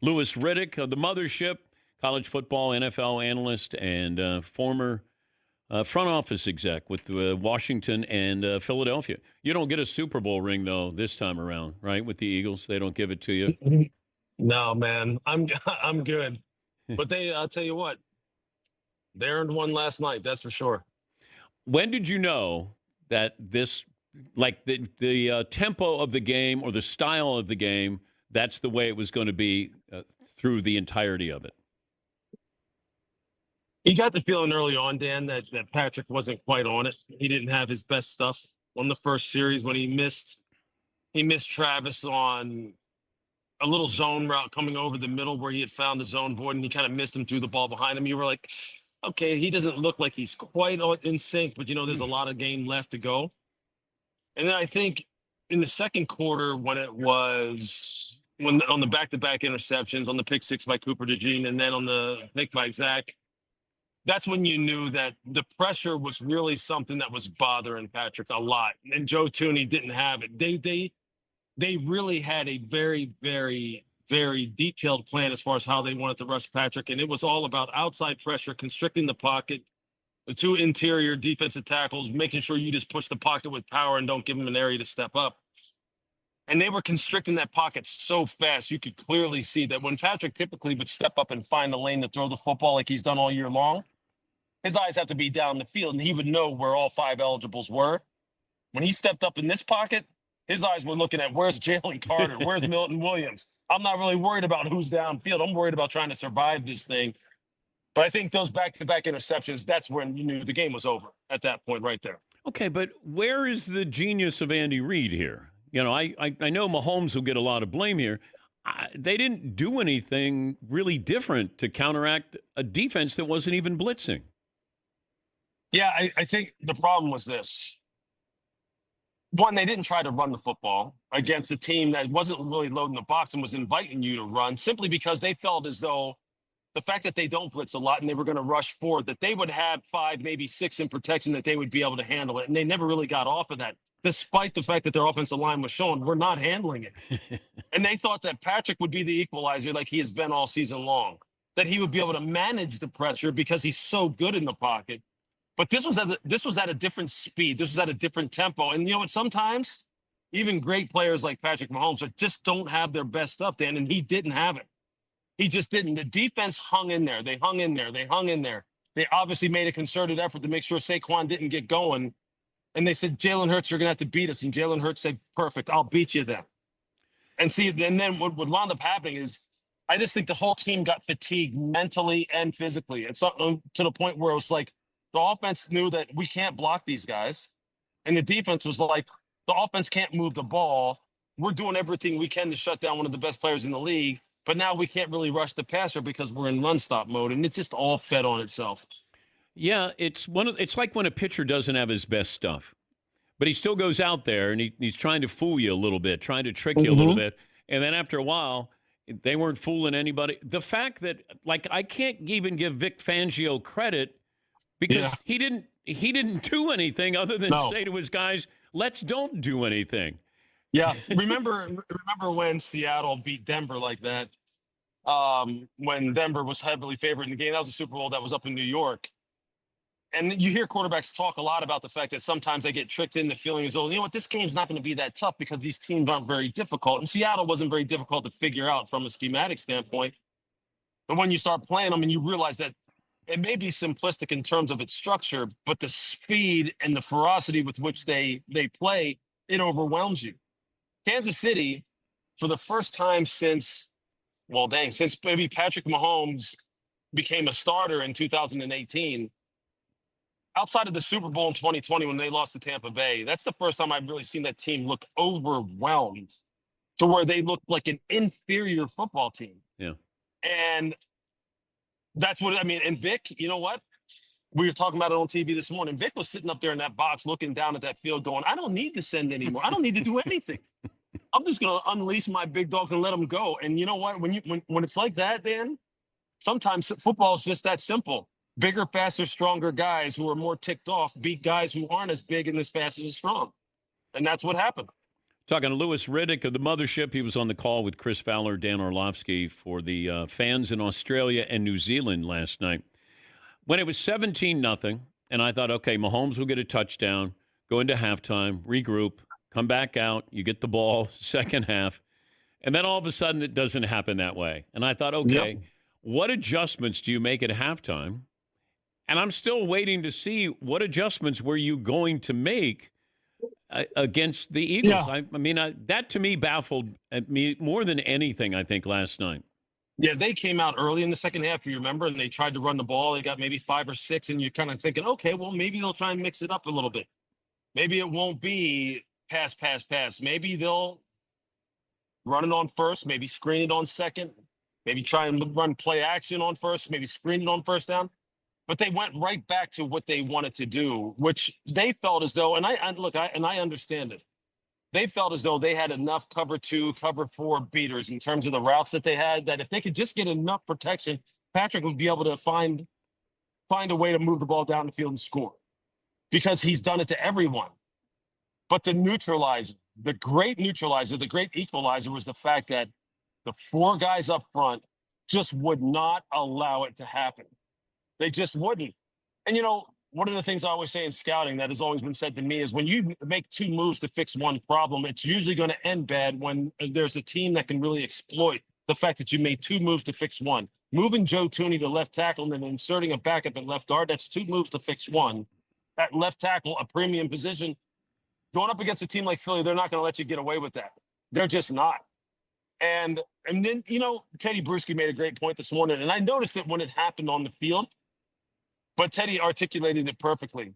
Louis Riddick of the Mothership, college football, NFL analyst, and former front office exec with Washington and Philadelphia. You don't get a Super Bowl ring, though, this time around, right, with the Eagles? They don't give it to you? No, man, I'm good. But I'll tell you what, they earned one last night. That's for sure. When did you know that this, like the tempo of the game or the style of the game, that's the way it was going to be through the entirety of it? You got the feeling early on, Dan, that Patrick wasn't quite on it. He didn't have his best stuff on the first series when he missed Travis on a little zone route coming over the middle where he had found the zone void, and he kind of missed him, threw the ball behind him. You were like, okay, he doesn't look like he's quite in sync, but there's a lot of game left to go. And then I think in the second quarter, when on the back-to-back interceptions, on the pick six by Cooper DeJean, and then on the pick by Zach, that's when you knew that the pressure was really something that was bothering Patrick a lot. And Joe Tooney didn't have it. They really had a very, very, very detailed plan as far as how they wanted to rush Patrick. And it was all about outside pressure, constricting the pocket, the two interior defensive tackles, making sure you just push the pocket with power and don't give them an area to step up. And they were constricting that pocket so fast, you could clearly see that when Patrick typically would step up and find the lane to throw the football like he's done all year long, his eyes have to be down the field, and he would know where all five eligibles were. When he stepped up in this pocket, his eyes were looking at where's Jalen Carter, where's Milton Williams. I'm not really worried about who's downfield. I'm worried about trying to survive this thing. But I think those back-to-back interceptions, that's when you knew the game was over at that point right there. Okay, but where is the genius of Andy Reid here? I know Mahomes will get a lot of blame here. They didn't do anything really different to counteract a defense that wasn't even blitzing. Yeah, I think the problem was this. One, they didn't try to run the football against a team that wasn't really loading the box and was inviting you to run, simply because they felt as though the fact that they don't blitz a lot and they were going to rush forward, that they would have 5, maybe 6 in protection, that they would be able to handle it. And they never really got off of that, despite the fact that their offensive line was showing we're not handling it. And they thought that Patrick would be the equalizer like he has been all season long, that he would be able to manage the pressure because he's so good in the pocket. But this was at a different speed. This was at a different tempo. And you know what? Sometimes even great players like Patrick Mahomes just don't have their best stuff, Dan, and he didn't have it. He just didn't. The defense hung in there. They hung in there. They hung in there. They obviously made a concerted effort to make sure Saquon didn't get going. And they said, Jalen Hurts, you're going to have to beat us. And Jalen Hurts said, perfect, I'll beat you then. And see, and then what wound up happening is I just think the whole team got fatigued mentally and physically. It's to the point where it was like, the offense knew that we can't block these guys. And the defense was like, the offense can't move the ball. We're doing everything we can to shut down one of the best players in the league. But now we can't really rush the passer because we're in run stop mode. And it just all fed on itself. Yeah, it's like when a pitcher doesn't have his best stuff. But he still goes out there and he's trying to fool you a little bit, trying to trick you a little bit. And then after a while, they weren't fooling anybody. The fact that, I can't even give Vic Fangio credit because he didn't do anything other than say to his guys, let's don't do anything. Yeah. Remember when Seattle beat Denver like that? When Denver was heavily favored in the game. That was a Super Bowl that was up in New York. And you hear quarterbacks talk a lot about the fact that sometimes they get tricked into feeling as though, this game's not going to be that tough because these teams aren't very difficult. And Seattle wasn't very difficult to figure out from a schematic standpoint. But when you start playing them and you realize that it may be simplistic in terms of its structure, but the speed and the ferocity with which they play, it overwhelms you. Kansas City, for the first time since maybe Patrick Mahomes became a starter in 2018, outside of the Super Bowl in 2020 when they lost to Tampa Bay, that's the first time I've really seen that team look overwhelmed to where they looked like an inferior football team. Yeah. And that's what, and Vic, you know what? We were talking about it on TV this morning. Vic was sitting up there in that box looking down at that field going, I don't need to send anymore. I don't need to do anything. I'm just going to unleash my big dogs and let them go. And you know what? When it's like that, Dan, sometimes football is just that simple. Bigger, faster, stronger guys who are more ticked off beat guys who aren't as big and as fast as strong. And that's what happened. Talking to Louis Riddick of the Mothership. He was on the call with Chris Fowler, Dan Orlovsky for the fans in Australia and New Zealand last night. When it was 17-0, and I thought, okay, Mahomes will get a touchdown, go into halftime, regroup, come back out, you get the ball, second half, and then all of a sudden it doesn't happen that way. And I thought, okay, what adjustments do you make at halftime? And I'm still waiting to see what adjustments were you going to make against the Eagles. Yeah. I mean, that to me baffled me more than anything, I think, last night. Yeah, they came out early in the second half, you remember, and they tried to run the ball. They got maybe 5 or 6, and you're kind of thinking, okay, well, maybe they'll try and mix it up a little bit. Maybe it won't be pass, pass, pass. Maybe they'll run it on first, maybe screen it on second, maybe try and run play action on first, maybe screen it on first down. But they went right back to what they wanted to do, which they felt as though, and I understand it. They felt as though they had enough cover 2, cover 4 beaters in terms of the routes that they had, that if they could just get enough protection, Patrick would be able to find a way to move the ball down the field and score, because he's done it to everyone. But the neutralizer, the great neutralizer, the great equalizer was the fact that the 4 guys up front just would not allow it to happen. They just wouldn't. And, you know, one of the things I always say in scouting that has always been said to me is when you make 2 moves to fix one problem, it's usually going to end bad when there's a team that can really exploit the fact that you made 2 moves to fix one. Moving Joe Tooney to left tackle and then inserting a backup at left guard, that's 2 moves to fix one. At left tackle, a premium position, going up against a team like Philly, they're not going to let you get away with that. They're just not. And then, you know, Teddy Bruschi made a great point this morning, and I noticed it when it happened on the field. But Teddy articulated it perfectly.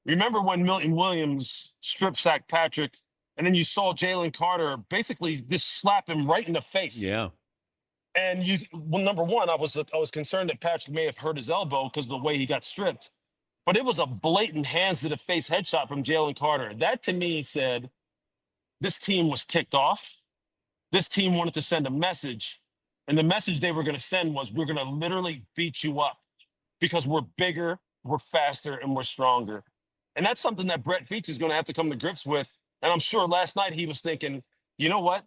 Remember when Milton Williams strip sacked Patrick, and then you saw Jalen Carter basically just slap him right in the face. Yeah. And number one, I was concerned that Patrick may have hurt his elbow because of the way he got stripped. But it was a blatant hands to the face headshot from Jalen Carter. That to me said this team was ticked off. This team wanted to send a message. And the message they were going to send was, we're going to literally beat you up, because we're bigger, we're faster, and we're stronger. And that's something that Brett Veach is going to have to come to grips with. And I'm sure last night he was thinking, you know what?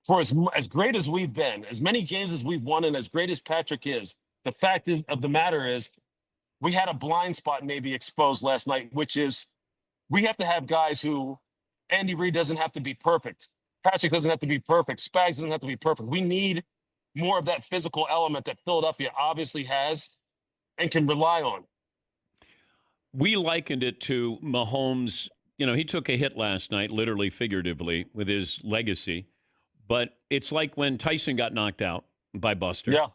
For as great as we've been, as many games as we've won, and as great as Patrick is, the fact of the matter is we had a blind spot maybe exposed last night, which is we have to have guys who Andy Reid doesn't have to be perfect. Patrick doesn't have to be perfect. Spags doesn't have to be perfect. We need more of that physical element that Philadelphia obviously has and can rely on. We likened it to Mahomes. You know, he took a hit last night, literally, figuratively, with his legacy. But it's like when Tyson got knocked out by Buster. Yeah.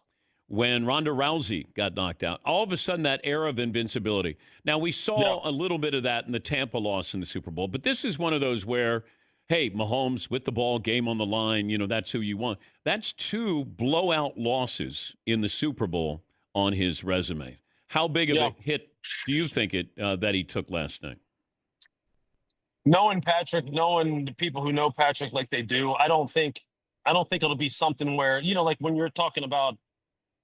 When Ronda Rousey got knocked out. All of a sudden, that era of invincibility. Now, we saw a little bit of that in the Tampa loss in the Super Bowl. But this is one of those where, hey, Mahomes with the ball, game on the line, you know, that's who you want. That's 2 blowout losses in the Super Bowl on his resume. How big of a hit do you think that he took last night? Knowing Patrick, knowing the people who know Patrick like they do, I don't think it'll be something where, you know, like when you're talking about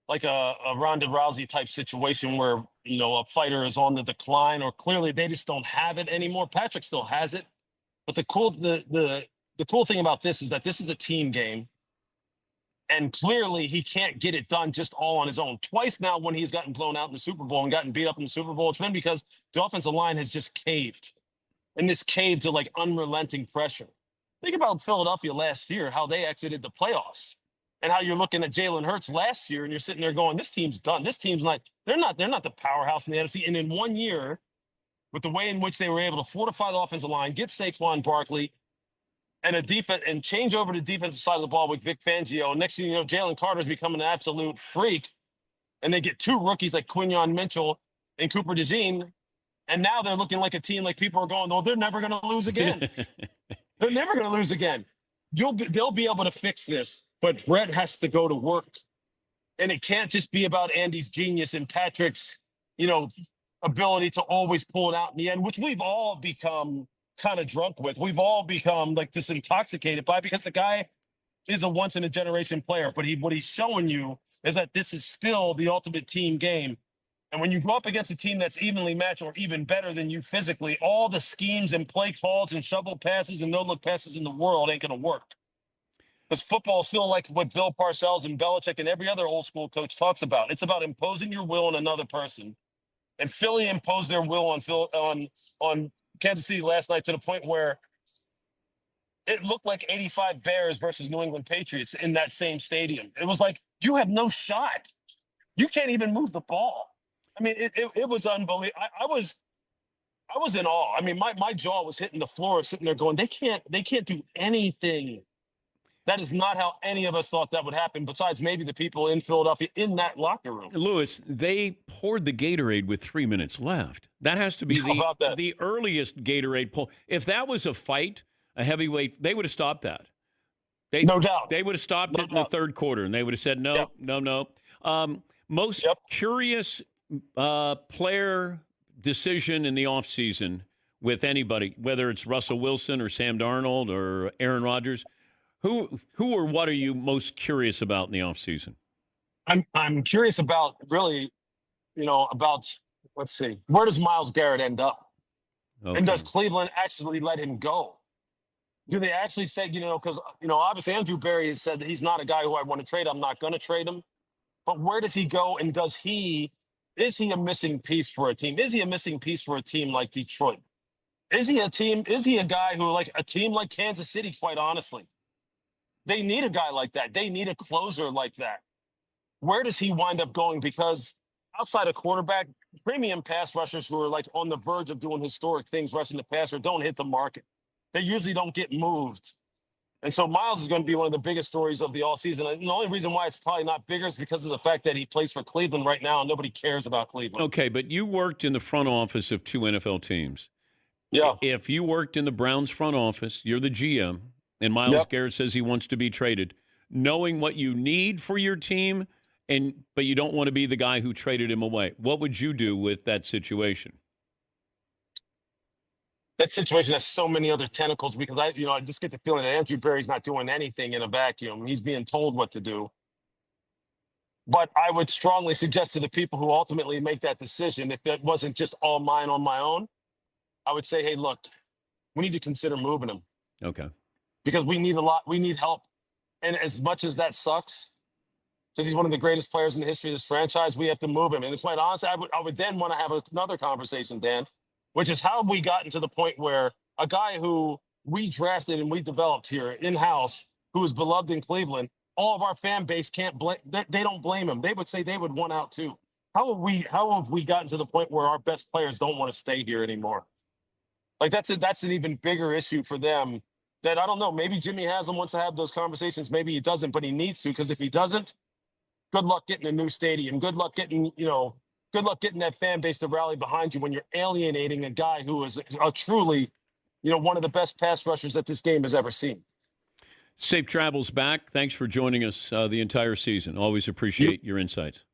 like a Ronda Rousey type situation where, you know, a fighter is on the decline, or clearly they just don't have it anymore. Patrick still has it. But the cool thing about this is that this is a team game. And clearly he can't get it done just all on his own. Twice now when he's gotten blown out in the Super Bowl and gotten beat up in the Super Bowl, it's been because the offensive line has just caved. And this caved to like unrelenting pressure. Think about Philadelphia last year, how they exited the playoffs. And how you're looking at Jalen Hurts last year and you're sitting there going, this team's done. This team's like, they're not the powerhouse in the NFC. And in 1 year, with the way in which they were able to fortify the offensive line, get Saquon Barkley, and a defense, and change over to defensive side of the ball with Vic Fangio. Next thing you know, Jalen Carter's becoming an absolute freak. And they get 2 rookies like Quinyon Mitchell and Cooper DeJean. And now they're looking like a team like people are going, oh, they're never going to lose again. They're never going to lose again. They'll be able to fix this, but Brett has to go to work. And it can't just be about Andy's genius and Patrick's, you know, ability to always pull it out in the end, which we've all become kind of drunk with. We've all become like this intoxicated by, because the guy is a once in a generation player. But what he's showing you is that this is still the ultimate team game. And when you go up against a team that's evenly matched or even better than you physically, all the schemes and play calls and shovel passes and no-look passes in the world ain't going to work. Because football is still like what Bill Parcells and Belichick and every other old school coach talks about. It's about imposing your will on another person. And Philly imposed their will on Kansas City last night to the point where it looked like 85 Bears versus New England Patriots in that same stadium. It was like, you have no shot. You can't even move the ball. I mean, it was unbelievable. I was in awe. I mean, my jaw was hitting the floor, sitting there going, they can't do anything. That is not how any of us thought that would happen, besides maybe the people in Philadelphia in that locker room. Lewis, they poured the Gatorade with 3 minutes left. That has to be the earliest Gatorade pull. If that was a fight, a heavyweight, they would have stopped that. No doubt. They would have stopped it in the third quarter, and they would have said, no. Most curious player decision in the offseason with anybody, whether it's Russell Wilson or Sam Darnold or Aaron Rodgers, who or what are you most curious about in the offseason? I'm curious about really, let's see, where does Myles Garrett end up? Okay. And does Cleveland actually let him go? Do they actually say, because, obviously Andrew Berry has said that he's not a guy who I want to trade. I'm not going to trade him. But where does he go? And is he a missing piece for a team? Is he a missing piece for a team like Detroit? Is he a guy who, like a team like Kansas City, quite honestly, they need a guy like that. They need a closer like that. Where does he wind up going? Because outside of quarterback, premium pass rushers who are like on the verge of doing historic things, rushing the passer, don't hit the market. They usually don't get moved. And so Myles is going to be one of the biggest stories of the all season. And the only reason why it's probably not bigger is because of the fact that he plays for Cleveland right now and nobody cares about Cleveland. Okay, but you worked in the front office of 2 NFL teams. Yeah. If you worked in the Browns front office, you're the GM, and Myles Garrett says he wants to be traded, knowing what you need for your team, but you don't want to be the guy who traded him away. What would you do with that situation? That situation has so many other tentacles because I just get the feeling that Andrew Berry's not doing anything in a vacuum. He's being told what to do. But I would strongly suggest to the people who ultimately make that decision, if it wasn't just all mine on my own, I would say, hey, look, we need to consider moving him. Okay. Because we need help. And as much as that sucks, because he's one of the greatest players in the history of this franchise, we have to move him. And quite honestly, I would then want to have another conversation, Dan, which is how we gotten to the point where a guy who we drafted and we developed here in-house, who is beloved in Cleveland, all of our fan base can't blame. They don't blame him. They would say they would want out too. How have we gotten to the point where our best players don't want to stay here anymore? Like that's an even bigger issue for them. That I don't know. Maybe Jimmy Haslam wants to have those conversations. Maybe he doesn't, but he needs to, because if he doesn't, good luck getting a new stadium. Good luck getting that fan base to rally behind you when you're alienating a guy who is a truly, one of the best pass rushers that this game has ever seen. Safe travels back. Thanks for joining us the entire season. Always appreciate your insights.